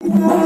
Allah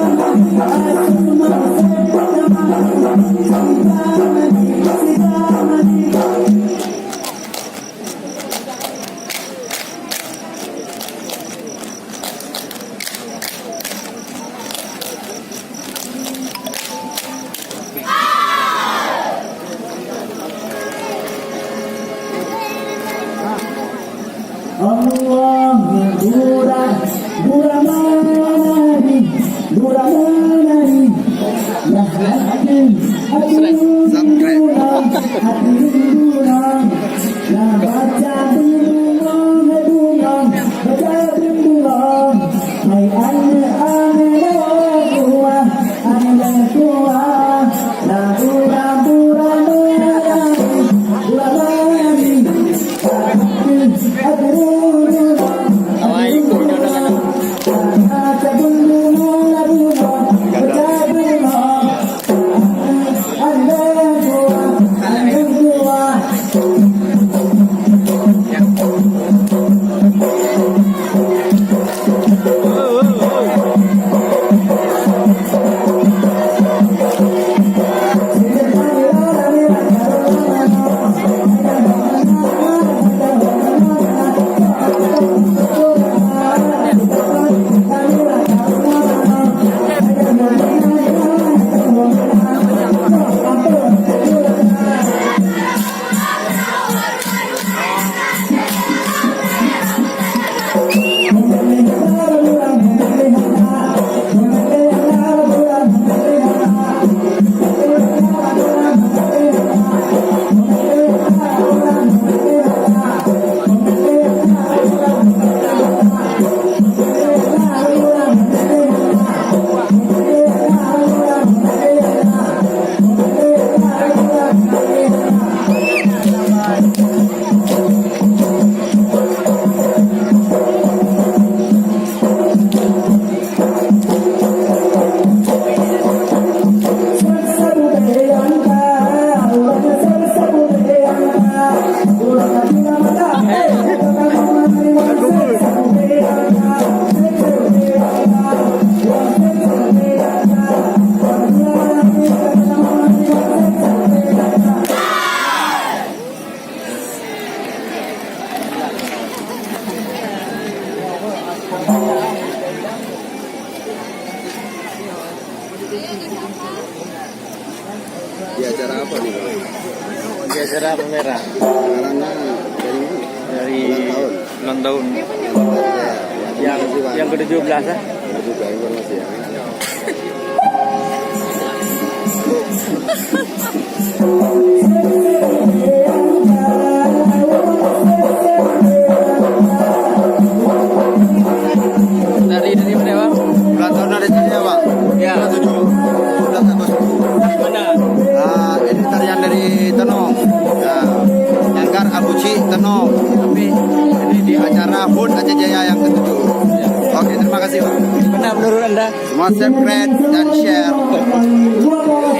Di acara apa nih, Bang? Di acara pameran Karena dari ulang tahun yang ke-17 ya. Ada juga informasi ya. Dari mana, Bang? Ulang tahun dari sini ya, Bang? Ya. 7 Agustus. Mana? Ini tarian dari Tenong. Ya. Nyanggar Abuci Tenong. Tapi ini di acara HUT Aceh Jaya yang ke-7. Oke, terima kasih, Bang. Benar menurut Anda? Semua subscribe dan share.